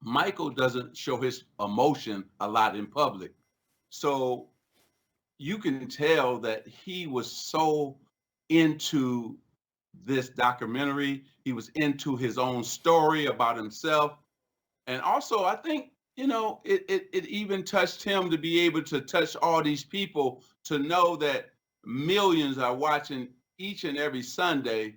Michael doesn't show his emotion a lot in public. So you can tell that he was so into this documentary. He was into his own story about himself. And also, I think, it even touched him to be able to touch all these people, to know that millions are watching each and every Sunday,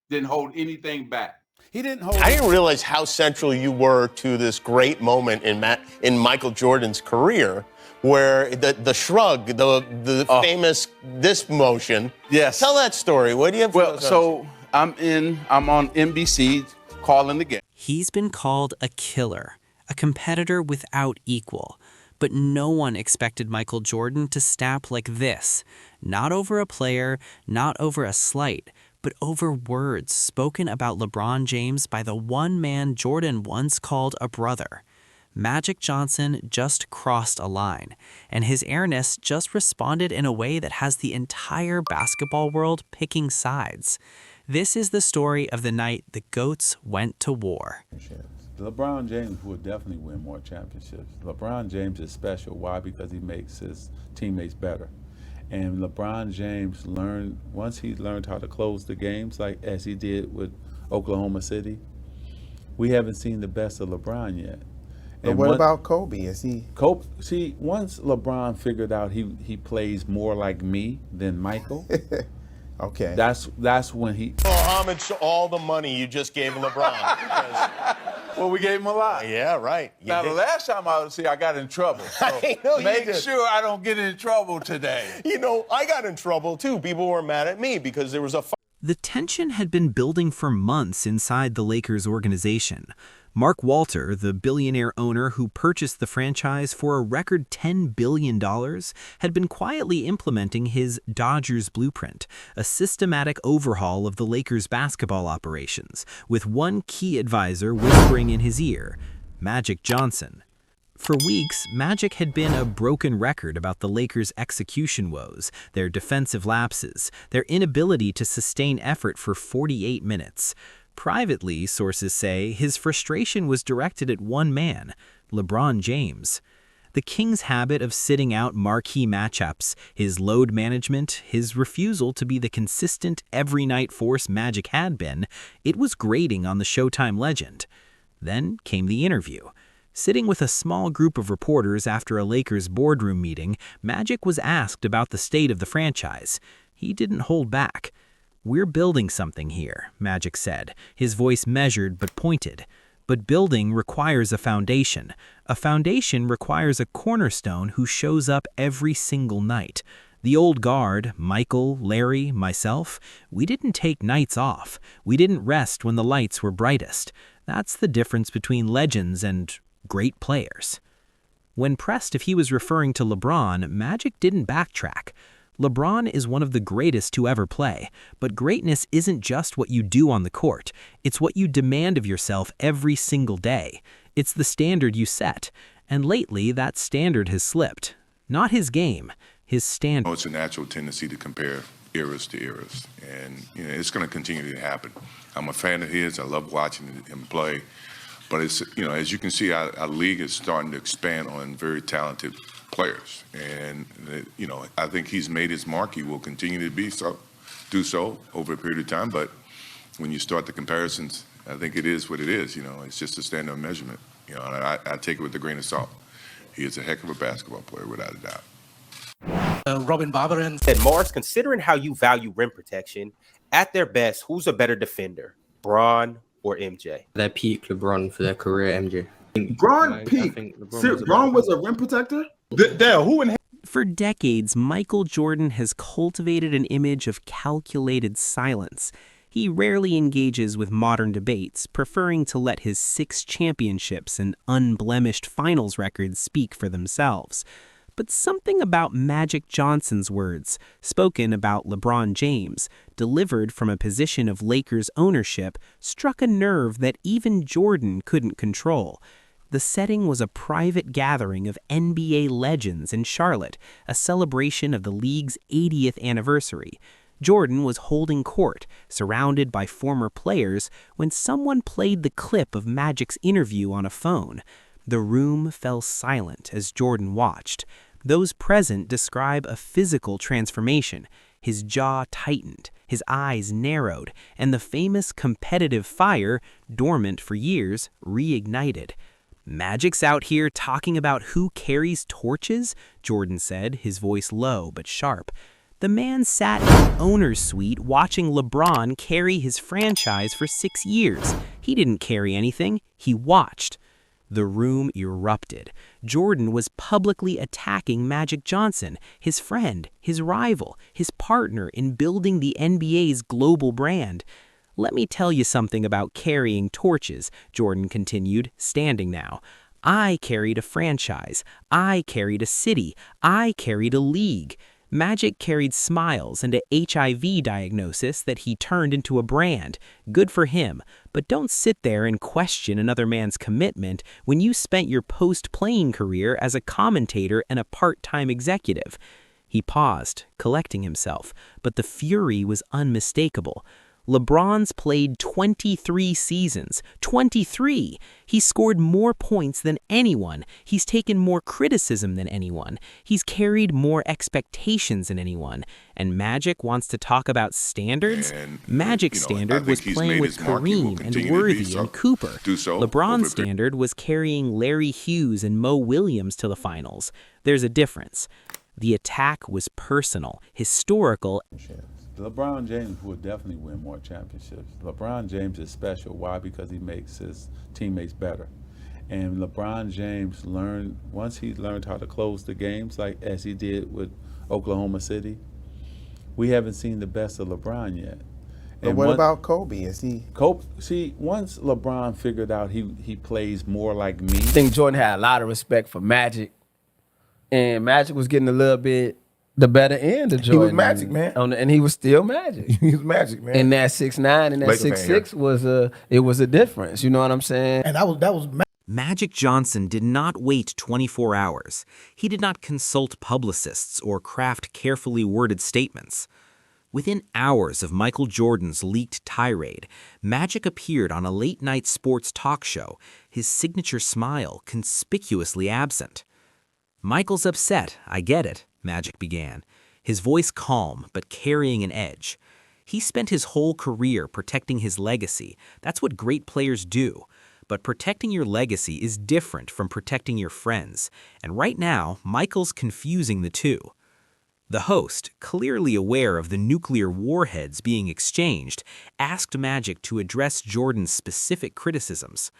didn't hold anything back. He didn't hold. I didn't realize how central you were to this great moment in Michael Jordan's career, where the shrug, the famous this motion. Yes. Tell that story. What do you have? Well, so I'm on NBC calling the game. He's been called a killer, a competitor without equal. But no one expected Michael Jordan to snap like this. Not over a player, not over a slight, but over words spoken about LeBron James by the one man Jordan once called a brother. Magic Johnson just crossed a line, and his airness just responded in a way that has the entire basketball world picking sides. This is the story of the night the GOATs went to war. LeBron James will definitely win more championships. LeBron James is special. Why? Because he makes his teammates better. And LeBron James once he learned how to close the games, like as he did with Oklahoma City, we haven't seen the best of LeBron yet. But what about Kobe? Kobe, see, once LeBron figured out he plays more like me than Michael, okay. That's when he... homage to all the money you just gave LeBron. Well, we gave him a lot. Yeah, right. Now, the last time I got in trouble. So I know you make did. sure I don't get in trouble today. I got in trouble, too. People were mad at me because there was a... The tension had been building for months inside the Lakers organization. Mark Walter, the billionaire owner who purchased the franchise for a record $10 billion, had been quietly implementing his Dodgers blueprint, a systematic overhaul of the Lakers' basketball operations, with one key advisor whispering in his ear, Magic Johnson. For weeks, Magic had been a broken record about the Lakers' execution woes, their defensive lapses, their inability to sustain effort for 48 minutes. Privately, sources say, his frustration was directed at one man, LeBron James. The King's habit of sitting out marquee matchups, his load management, his refusal to be the consistent every-night force Magic had been, it was grating on the Showtime legend. Then came the interview. Sitting with a small group of reporters after a Lakers boardroom meeting, Magic was asked about the state of the franchise. He didn't hold back. "We're building something here," Magic said, his voice measured but pointed. "But building requires a foundation. A foundation requires a cornerstone who shows up every single night. The old guard, Michael, Larry, myself, we didn't take nights off. We didn't rest when the lights were brightest. That's the difference between legends and great players." When pressed if he was referring to LeBron, Magic didn't backtrack. LeBron is one of the greatest to ever play, but greatness isn't just what you do on the court. It's what you demand of yourself every single day. It's the standard you set. And lately, that standard has slipped. Not his game, his standard. It's a natural tendency to compare eras to eras, and it's going to continue to happen. I'm a fan of his. I love watching him play, but it's as you can see, our league is starting to expand on very talented players, and I think he's made his mark. He will continue to do so over a period of time. But when you start the comparisons, I think it is what it is. It's just a standard of measurement. And I take it with a grain of salt. He is a heck of a basketball player, without a doubt. Robin Barbarin said, Mars, considering how you value rim protection, at their best, who's a better defender, Bron or MJ? Their peak LeBron, for their career MJ. Bron peaked. Bron was a rim protector? For decades, Michael Jordan has cultivated an image of calculated silence. He rarely engages with modern debates, preferring to let his 6 championships and unblemished finals records speak for themselves. But something about Magic Johnson's words, spoken about LeBron James, delivered from a position of Lakers ownership, struck a nerve that even Jordan couldn't control. The setting was a private gathering of NBA legends in Charlotte, a celebration of the league's 80th anniversary. Jordan was holding court, surrounded by former players, when someone played the clip of Magic's interview on a phone. The room fell silent as Jordan watched. Those present describe a physical transformation. His jaw tightened, his eyes narrowed, and the famous competitive fire, dormant for years, reignited. "Magic's out here talking about who carries torches?" Jordan said, his voice low but sharp. The man sat in the owner's suite watching LeBron carry his franchise for 6 years. He didn't carry anything, he watched. The room erupted. Jordan was publicly attacking Magic Johnson, his friend, his rival, his partner in building the NBA's global brand. "Let me tell you something about carrying torches," Jordan continued, standing now. "I carried a franchise. I carried a city. I carried a league. Magic carried smiles and a HIV diagnosis that he turned into a brand. Good for him, but don't sit there and question another man's commitment when you spent your post-playing career as a commentator and a part-time executive." He paused, collecting himself, but the fury was unmistakable. LeBron's played 23 seasons. 23! He's scored more points than anyone. He's taken more criticism than anyone. He's carried more expectations than anyone. And Magic wants to talk about standards? Magic's standard was playing with Kareem and Worthy and Cooper. LeBron's standard was carrying Larry Hughes and Mo Williams to the finals. There's a difference. The attack was personal, historical. LeBron James will definitely win more championships. LeBron James is special. Why? Because he makes his teammates better. And LeBron James once he learned how to close the games, like as he did with Oklahoma City, we haven't seen the best of LeBron yet. But what about Kobe? Is he? Kobe, see, once LeBron figured out he plays more like me. I think Jordan had a lot of respect for Magic. And Magic was getting a little bit the better end of Jordan. He was Magic, man. And he was still Magic. He was Magic, man. And that 6'9" and that 6'6" was a difference. You know what I'm saying? And that was Magic Johnson did not wait 24 hours. He did not consult publicists or craft carefully worded statements. Within hours of Michael Jordan's leaked tirade, Magic appeared on a late-night sports talk show, his signature smile conspicuously absent. "Michael's upset, I get it," Magic began, his voice calm but carrying an edge. He spent his whole career protecting his legacy. That's what great players do. But protecting your legacy is different from protecting your friends. And right now, Michael's confusing the two. The host, clearly aware of the nuclear warheads being exchanged, asked Magic to address Jordan's specific criticisms.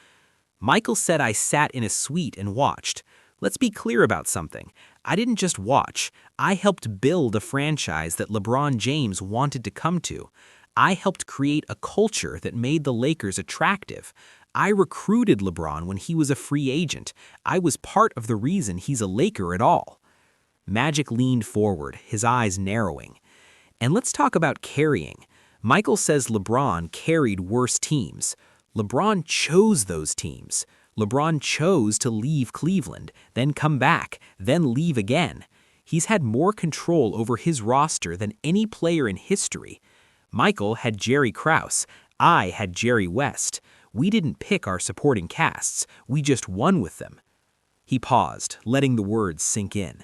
Michael said, "I sat in a suite and watched. Let's be clear about something. I didn't just watch. I helped build a franchise that LeBron James wanted to come to. I helped create a culture that made the Lakers attractive. I recruited LeBron when he was a free agent. I was part of the reason he's a Laker at all." Magic leaned forward, his eyes narrowing. "And let's talk about carrying. Michael says LeBron carried worse teams. LeBron chose those teams. LeBron chose to leave Cleveland, then come back, then leave again. He's had more control over his roster than any player in history. Michael had Jerry Krause. I had Jerry West. We didn't pick our supporting casts. We just won with them." He paused, letting the words sink in.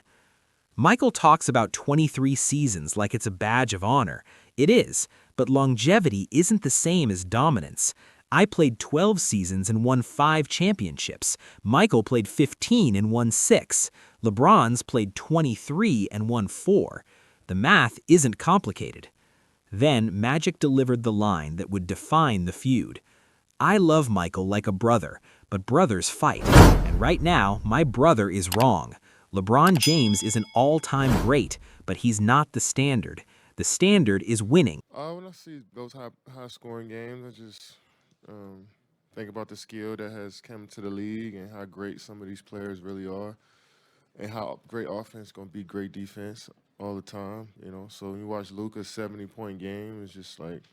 Michael talks about 23 seasons like it's a badge of honor. It is, but longevity isn't the same as dominance. I played 12 seasons and won 5 championships. Michael played 15 and won 6. LeBron's played 23 and won 4. The math isn't complicated. Then Magic delivered the line that would define the feud. "I love Michael like a brother, but brothers fight. And right now, my brother is wrong. LeBron James is an all-time great, but he's not the standard. The standard is winning." When I see those high-scoring games, I just think about the skill that has come to the league and how great some of these players really are, and how great offense going to be great defense all the time. So when you watch Luka's 70-point game, it's just like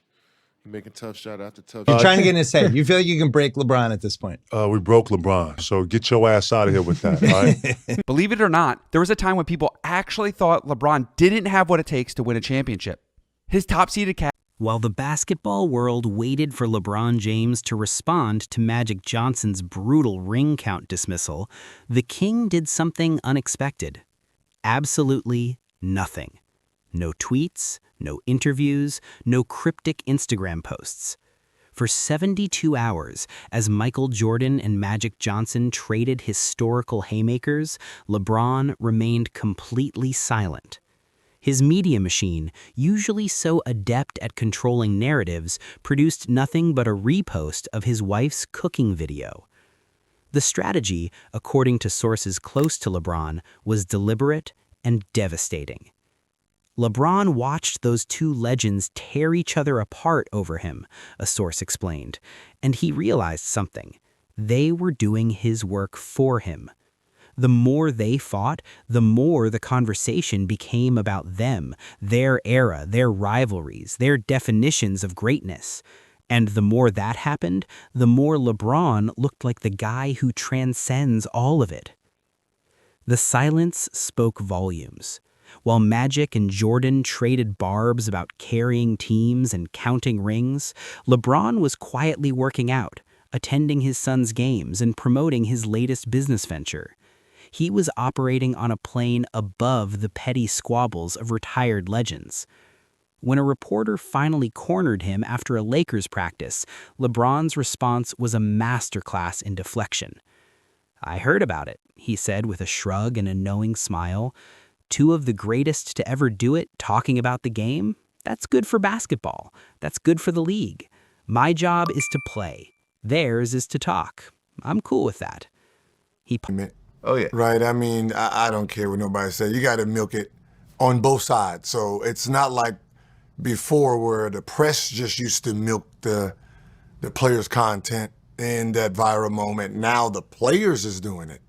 he's making tough shot after tough shot. You're trying to get in his head. You feel like you can break LeBron at this point. We broke LeBron, so get your ass out of here with that, all right? Believe it or not, there was a time when people actually thought LeBron didn't have what it takes to win a championship. his top-seeded cat. While the basketball world waited for LeBron James to respond to Magic Johnson's brutal ring count dismissal, the King did something unexpected. Absolutely nothing. No tweets, no interviews, no cryptic Instagram posts. For 72 hours, as Michael Jordan and Magic Johnson traded historical haymakers, LeBron remained completely silent. His media machine, usually so adept at controlling narratives, produced nothing but a repost of his wife's cooking video. The strategy, according to sources close to LeBron, was deliberate and devastating. LeBron watched those two legends tear each other apart over him, a source explained, and he realized something. They were doing his work for him. The more they fought, the more the conversation became about them, their era, their rivalries, their definitions of greatness. And the more that happened, the more LeBron looked like the guy who transcends all of it. The silence spoke volumes. While Magic and Jordan traded barbs about carrying teams and counting rings, LeBron was quietly working out, attending his son's games and promoting his latest business venture. He was operating on a plane above the petty squabbles of retired legends. When a reporter finally cornered him after a Lakers practice, LeBron's response was a masterclass in deflection. "I heard about it," he said with a shrug and a knowing smile. "Two of the greatest to ever do it talking about the game? That's good for basketball. That's good for the league. My job is to play. Theirs is to talk. I'm cool with that." Oh, yeah. Right. I mean, I don't care what nobody says. You got to milk it on both sides. So it's not like before where the press just used to milk the players' content in that viral moment. Now the players is doing it.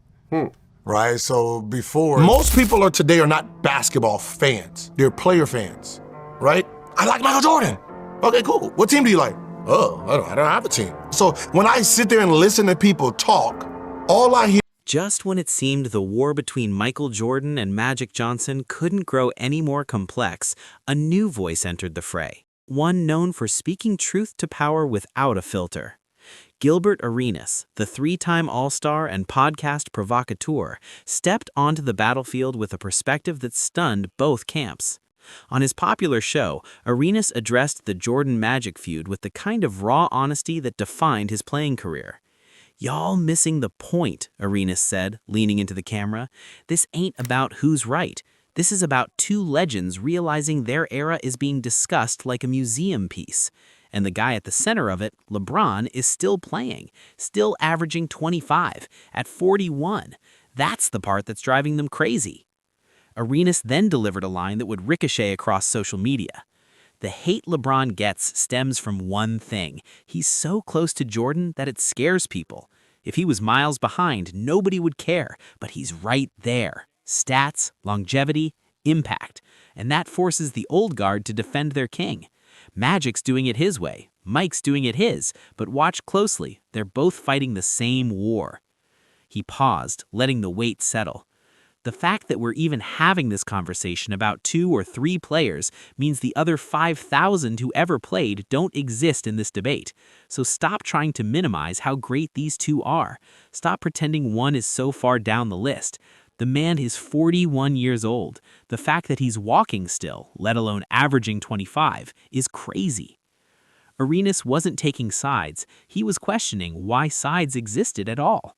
Right? So before... Most people today are not basketball fans. They're player fans, right? I like Michael Jordan. Okay, cool. What team do you like? Oh, I don't have a team. So when I sit there and listen to people talk, all I hear... Just when it seemed the war between Michael Jordan and Magic Johnson couldn't grow any more complex, a new voice entered the fray, one known for speaking truth to power without a filter. Gilbert Arenas, the three-time All-Star and podcast provocateur, stepped onto the battlefield with a perspective that stunned both camps. On his popular show, Arenas addressed the Jordan-Magic feud with the kind of raw honesty that defined his playing career. "Y'all missing the point," Arenas said, leaning into the camera. "This ain't about who's right. This is about two legends realizing their era is being discussed like a museum piece. And the guy at the center of it, LeBron, is still playing, still averaging 25, at 41. That's the part that's driving them crazy." Arenas then delivered a line that would ricochet across social media. "The hate LeBron gets stems from one thing. He's so close to Jordan that it scares people. If he was miles behind, nobody would care, but he's right there. Stats, longevity, impact. And that forces the old guard to defend their king. Magic's doing it his way, Mike's doing it his, but watch closely, they're both fighting the same war." He paused, letting the weight settle. The fact that we're even having this conversation about 2 or 3 players means the other 5,000 who ever played don't exist in this debate. So stop trying to minimize how great these two are. Stop pretending one is so far down the list. The man is 41 years old. The fact that he's walking still, let alone averaging 25, is crazy. Arenas wasn't taking sides. He was questioning why sides existed at all.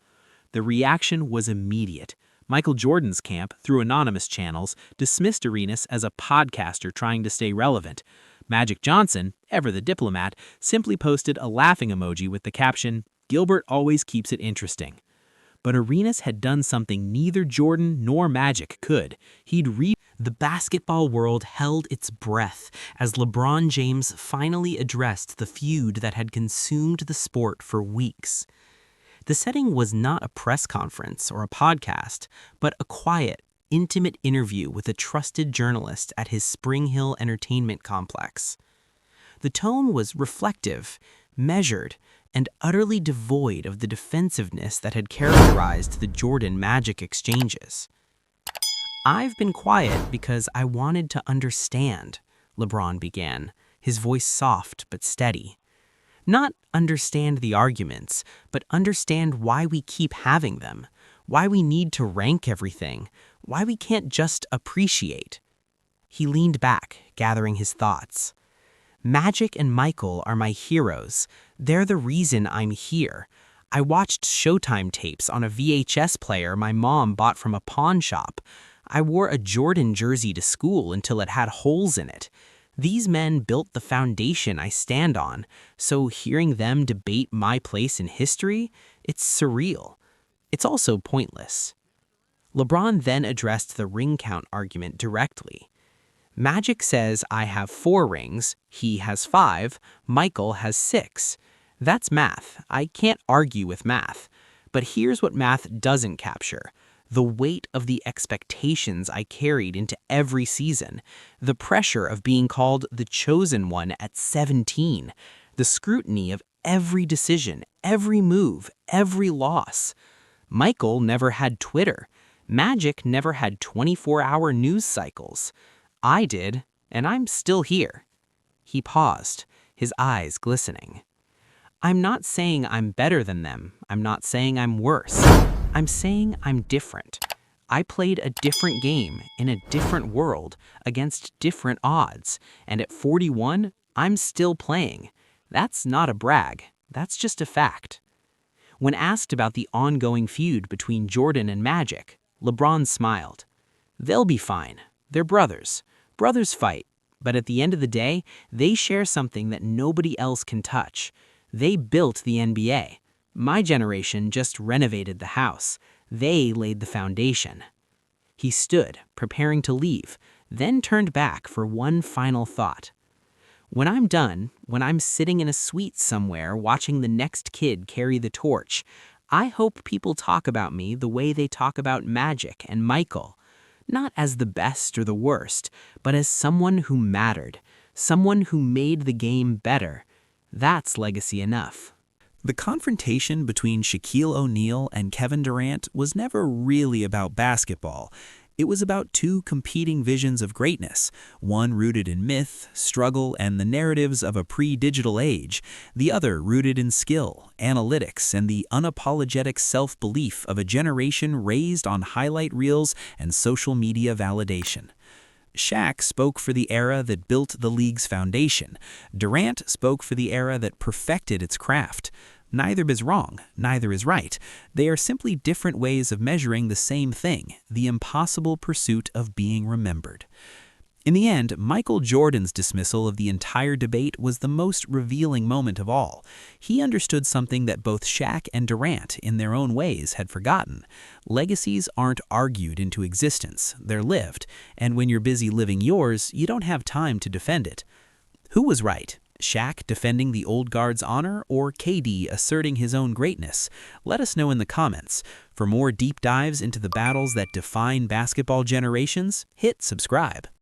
The reaction was immediate. Michael Jordan's camp, through anonymous channels, dismissed Arenas as a podcaster trying to stay relevant. Magic Johnson, ever the diplomat, simply posted a laughing emoji with the caption, "Gilbert always keeps it interesting." But Arenas had done something neither Jordan nor Magic could. The basketball world held its breath as LeBron James finally addressed the feud that had consumed the sport for weeks. The setting was not a press conference or a podcast, but a quiet, intimate interview with a trusted journalist at his Spring Hill entertainment complex. The tone was reflective, measured, and utterly devoid of the defensiveness that had characterized the Jordan-Magic exchanges. "I've been quiet because I wanted to understand," LeBron began, his voice soft but steady. Not understand the arguments, but understand why we keep having them, why we need to rank everything, why we can't just appreciate. He leaned back, gathering his thoughts. Magic and Michael are my heroes. They're the reason I'm here. I watched Showtime tapes on a VHS player my mom bought from a pawn shop. I wore a Jordan jersey to school until it had holes in it. These men built the foundation I stand on, so hearing them debate my place in history, it's surreal. It's also pointless. LeBron then addressed the ring count argument directly. Magic says I have 4 rings, he has 5, Michael has 6. That's math. I can't argue with math. But here's what math doesn't capture: the weight of the expectations I carried into every season, the pressure of being called the chosen one at 17, the scrutiny of every decision, every move, every loss. Michael never had Twitter. Magic never had 24-hour news cycles. I did, and I'm still here. He paused, his eyes glistening. I'm not saying I'm better than them. I'm not saying I'm worse. I'm saying I'm different. I played a different game in a different world against different odds, and at 41, I'm still playing. That's not a brag. That's just a fact. When asked about the ongoing feud between Jordan and Magic, LeBron smiled. They'll be fine. They're brothers. Brothers fight, but at the end of the day, they share something that nobody else can touch. They built the NBA. My generation just renovated the house. They laid the foundation. He stood, preparing to leave, then turned back for one final thought. When I'm done, when I'm sitting in a suite somewhere watching the next kid carry the torch, I hope people talk about me the way they talk about Magic and Michael. Not as the best or the worst, but as someone who mattered, someone who made the game better. That's legacy enough. The confrontation between Shaquille O'Neal and Kevin Durant was never really about basketball. It was about 2 competing visions of greatness, one rooted in myth, struggle, and the narratives of a pre-digital age, the other rooted in skill, analytics, and the unapologetic self-belief of a generation raised on highlight reels and social media validation. Shaq spoke for the era that built the league's foundation. Durant spoke for the era that perfected its craft. Neither is wrong, neither is right. They are simply different ways of measuring the same thing, the impossible pursuit of being remembered. In the end, Michael Jordan's dismissal of the entire debate was the most revealing moment of all. He understood something that both Shaq and Durant, in their own ways, had forgotten. Legacies aren't argued into existence, they're lived, and when you're busy living yours, you don't have time to defend it. Who was right? Shaq defending the old guard's honor, or KD asserting his own greatness? Let us know in the comments. For more deep dives into the battles that define basketball generations, hit subscribe.